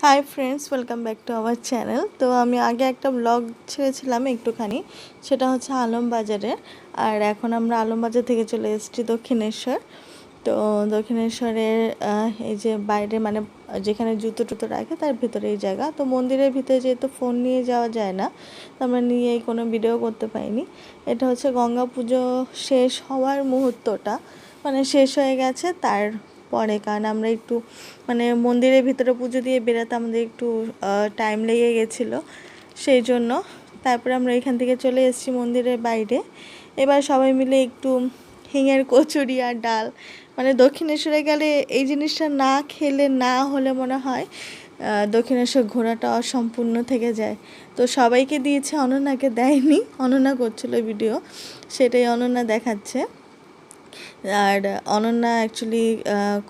Hi friends, welcome back to our channel. তো আমি আগে একটা ব্লগ ছেড়েছিলাম একটুখানি, সেটা হচ্ছে আলমবাজারে। আর এখন আমরা আলমবাজার থেকে চলে এসেছি দক্ষিণেশ্বর। তো দক্ষিণেশ্বরের এই যে বাইরে মানে যেখানে জুতো টুতো রাখে তার ভিতরে এই জায়গা। তো মন্দিরের ভিতরে যেহেতু ফোন নিয়ে যাওয়া যায় না, তো আমরা নিয়েই কোনো ভিডিও করতে পারিনি। এটা হচ্ছে গঙ্গা পুজো শেষ হওয়ার মুহূর্তটা, মানে শেষ হয়ে গেছে তার পরে, কারণ আমরা একটু মানে মন্দিরের ভিতরে পুজো দিয়ে বেরোতে আমাদের একটু টাইম লেগে গেছিলো, সেই জন্য তারপরে আমরা এখান থেকে চলে এসেছি মন্দিরের বাইরে। এবার সবাই মিলে একটু হিঙের কচুরি আর ডাল, মানে দক্ষিণেশ্বরে গেলে এই জিনিসটা না খেলে না হলে মনে হয় দক্ষিণেশ্বর ঘোরাটা অসম্পূর্ণ থেকে যায়। তো সবাইকে দিয়েছে, অনন্যাকে দেয়নি, অনন্যা করছিল ভিডিও, সেটাই অনন্যা দেখাচ্ছে। আর অনন্যা অ্যাকচুয়ালি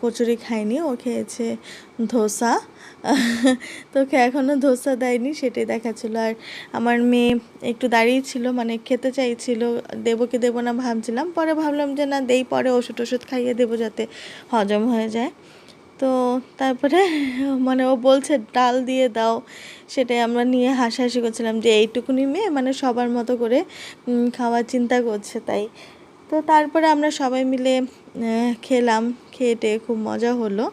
কচুরি খায়নি, ও খেয়েছে ধোসা। তোকে এখনও ধোসা দেয়নি, সেটাই দেখাচ্ছিল। আর আমার মেয়ে একটু দাঁড়িয়ে ছিল, মানে খেতে চাইছিল, দেবো কি দেবো না ভাবছিলাম, পরে ভাবলাম যে না দেই, পরে ওষুধ খাইয়ে দেবো যাতে হজম হয়ে যায়। তো তারপরে মানে ও বলছে ডাল দিয়ে দাও, সেটাই আমরা নিয়ে হাসাহাসি করছিলাম যে এইটুকুনি মেয়ে মানে সবার মতো করে খাওয়ার চিন্তা করছে। তাই তো তারপরে আমরা সবাই মিলে খেলাম, খেয়ে খুব মজা হলো।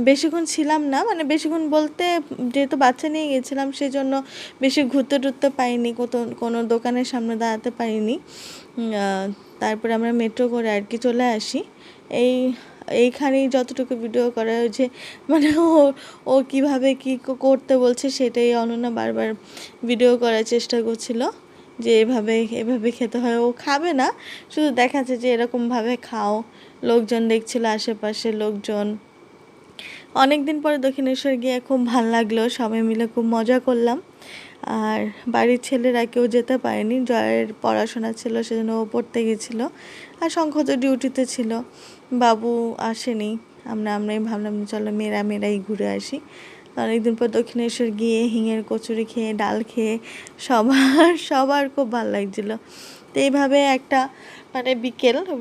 বেশিক্ষণ ছিলাম না, মানে বেশিক্ষণ বলতে যেহেতু বাচ্চা নিয়ে গেছিলাম সেই জন্য বেশি ঘুরতে টুরতে পারিনি, কোনো দোকানের সামনে দাঁড়াতে পারিনি। তারপরে আমরা মেট্রো করে আর কি চলে আসি। এইখানেই যতটুকু ভিডিও করা হয়েছে, মানে ও কীভাবে কী করতে বলছে সেটাই অনন্যা বারবার ভিডিও করার চেষ্টা করছিল, যে এভাবে খেতে হয়। ও খাবে না, শুধু দেখাচ্ছে যে এরকমভাবে খাও। লোকজন দেখছিল, আশেপাশে লোকজন। অনেক দিন পরে দক্ষিণেশ্বর গিয়ে খুব ভাল লাগলো, সবাই মিলে খুব মজা করলাম। আর বাড়ির ছেলেরা কেউ যেতে পারেনি, জয়ের পড়াশোনা ছিল সেজন্য ও পড়তে গেছিলো, আর শঙ্খ তো ডিউটিতে ছিল, বাবু আসেনি। আমরাই ভাবলাম চলো মেয়েরাই ঘুরে আসি। অনেকদিন পর দক্ষিণেশ্বর গিয়ে হিঙের কচুরি খেয়ে ডাল খেয়ে সবার খুব ভালো লাগছিলো। তো এইভাবে একটা মানে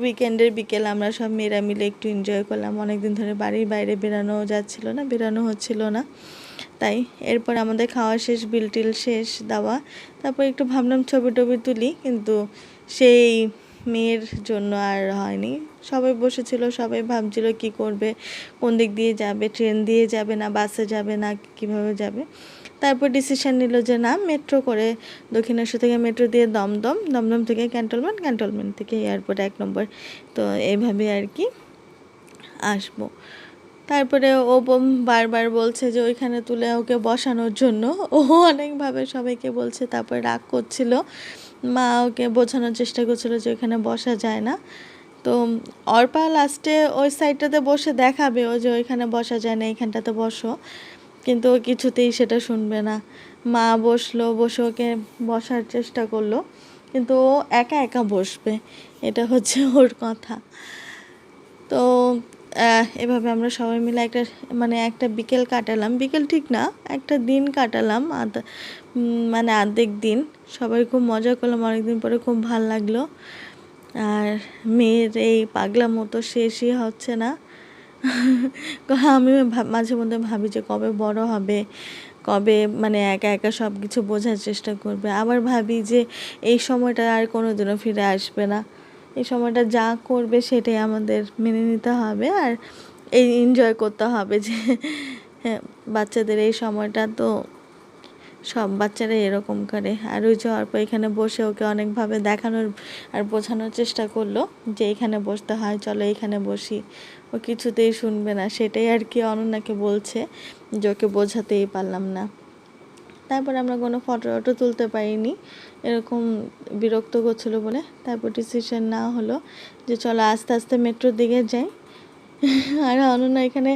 উইকেন্ডের বিকেল আমরা সব মেয়েরা মিলে একটু এনজয় করলাম। অনেকদিন ধরে বাড়ির বাইরে বেরানো হচ্ছিল না। তাই এরপর আমাদের খাওয়া শেষ, বিল টিল শেষ দেওয়া, তারপর একটু ভাবলাম ছবি টবি তুলি, কিন্তু সেই মেয়ের জন্য আর হয়নি। সবাই বসেছিল, সবাই ভাবছিল কি করবে, কোন দিক দিয়ে যাবে, ট্রেন দিয়ে যাবে না বাসে যাবে না কিভাবে যাবে। তারপর ডিসিশন নিল যে না, মেট্রো করে দক্ষিণেশ্বর থেকে মেট্রো দিয়ে দমদম থেকে ক্যান্টনমেন্ট থেকে এয়ারপোর্ট 1 নম্বর, তো এইভাবে আর কি আসবো। তারপরে ও বারবার বলছে যে ওইখানে তুলে ওকে বসানোর জন্য, ও অনেকভাবে সবাইকে বলছে, তারপর রাগ করছিল। মা ওকে বোঝানোর চেষ্টা করছিল যে ওইখানে বসা যায় না। তো অর্পা লাস্টে ওই সাইডটাতে বসে দেখাবে ও যে ওইখানে বসা যায় না, এইখানটাতে বসো, কিন্তু ও কিছুতেই সেটা শুনবে না। মা বসে ওকে বসার চেষ্টা করলো, কিন্তু ও একা একা বসবে, এটা হচ্ছে ওর কথা। তো এভাবে আমরা সবাই মিলে একটা বিকেল কাটালাম, বিকেল ঠিক না, একটা দিন কাটালাম, মানে অর্ধেক দিন। সবাই খুব মজা করলাম, অনেকদিন পরে খুব ভাল লাগলো। আর মেয়ের এই পাগলা মতো শেষই হচ্ছে না। আমি মাঝে মধ্যে ভাবি যে কবে বড় হবে, কবে মানে একা একা সব কিছু বোঝার চেষ্টা করবে। আবার ভাবি যে এই সময়টা আর কোনো দিনও ফিরে আসবে না, এই সময়টা যা করবে সেটাই আমাদের মেনে নিতে হবে, আর এই এনজয় করতে হবে যে হ্যাঁ, বাচ্চাদের এই সময়টা তো সব বাচ্চারা এরকম করে। আর ওই যাওয়ার পর এখানে বসে ওকে অনেকভাবে দেখানোর আর বোঝানোর চেষ্টা করলো যে এখানে বসতে হয়, চলো এখানে বসি। ও কিছুতেই শুনবে না, সেটাই আর কি অনন্যাকে বলছে যে ওকে বোঝাতেই পারলাম না। তারপর আমরা কোনো ফটো তুলতে পারিনি, এরকম বিরক্ত করছিলো বলে। তারপর ডিসিশন না হলো যে চলো আস্তে আস্তে মেট্রোর দিকে যাই। আর অনন্যা এখানে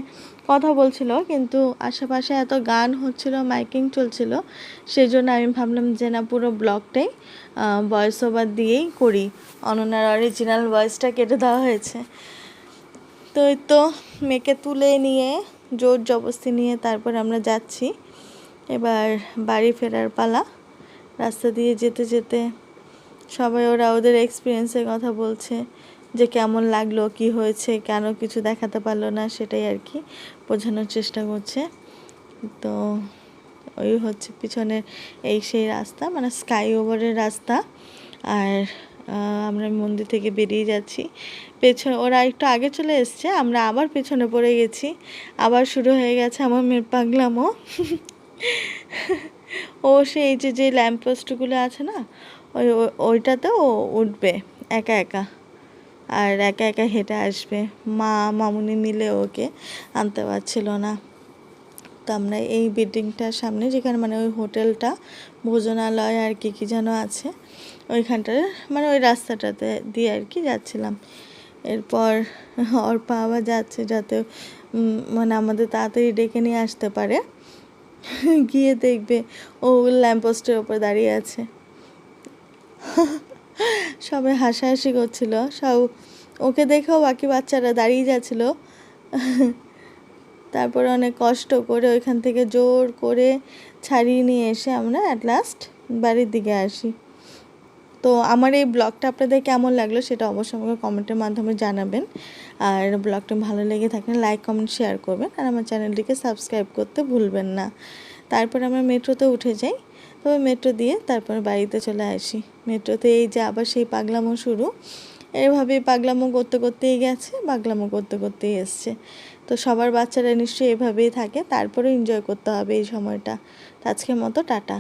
কথা বলছিল, কিন্তু আশেপাশে এত গান হচ্ছিল, মাইকিং চলছিল, সেই জন্য আমি ভাবলাম যে না, পুরো ব্লগটাই ভয়েস ওভার দিয়েই করি। অনন্যার অরিজিনাল ভয়েসটা কেটে দেওয়া হয়েছে। তো এই তো মেয়েকে তুলে নিয়ে জোর জবরদস্তি নিয়ে তারপর আমরা যাচ্ছি। এবার বাড়ি ফেরার পালা। রাস্তা দিয়ে যেতে যেতে সবাই ওদের এক্সপিরিয়েন্সের কথা বলছে, যে কেমন লাগলো, কি হয়েছে, কেন কিছু দেখাতে পারলো না, সেটাই আর কি বোঝানোর চেষ্টা করছে। তো ওই হচ্ছে পিছনের এই সেই রাস্তা, মানে স্কাই ওভারের রাস্তা। আর আমরা মন্দির থেকে বেরিয়ে যাচ্ছি। পেছনে ওরা একটু আগে চলে এসছে, আমরা আবার পেছনে পড়ে গেছি। আবার শুরু হয়ে গেছে আমার মেয়ের পাগলামো। ও সেই যে ল্যাম্পপোস্টগুলো আছে না, ওইটাতে ও উঠবে একা একা, আর একা একা হেঁটে আসবে। মামুনি মিলে ওকে আনতে পারছিল না। তো আমরা এই বিল্ডিংটার সামনে, যেখানে মানে ওই হোটেলটা, ভোজনালয় আর কি যেন আছে, ওইখানটায় মানে ওই রাস্তাটাতে দিয়ে আর কি যাচ্ছিলাম। এরপর ওর পা আবার যাচ্ছে যাতে মানে আমাদের তাড়াতাড়ি ডেকে নিয়ে আসতে পারে। গিয়ে দেখবে ও ল্যাম্পপোস্টের ওপর দাঁড়িয়ে আছে। সবাই হাসাহাসি করছিল, সব ওকে দেখেও বাকি বাচ্চারা দাঁড়িয়ে যাচ্ছিল। তারপরে অনেক কষ্ট করে ওইখান থেকে জোর করে ছাড়িয়ে নিয়ে এসে আমরা অ্যাট লাস্ট বাড়ির দিকে আসি। তো আমার এই ব্লগটা আপনাদের কেমন লাগলো সেটা অবশ্যই আমাকে কমেন্টের মাধ্যমে জানাবেন। আর ব্লগটা ভালো লেগে থাকলে লাইক কমেন্ট শেয়ার করবেন, আর আমার চ্যানেলটিকে সাবস্ক্রাইব করতে ভুলবেন না। তারপর আমরা মেট্রোতে উঠে যাই। তবে মেট্রো দিয়ে তারপর বাড়িতে চলে আসি। মেট্রোতে এই যে আবার সেই পাগলামো শুরু, এভাবেই পাগলামো করতে করতেই গেছে, পাগলামো করতে করতেই এসছে। তো সবার বাচ্চারা নিশ্চয়ই এভাবেই থাকে, তারপরে এনজয় করতে হবে এই সময়টা। তো আজকের মতো টাটা।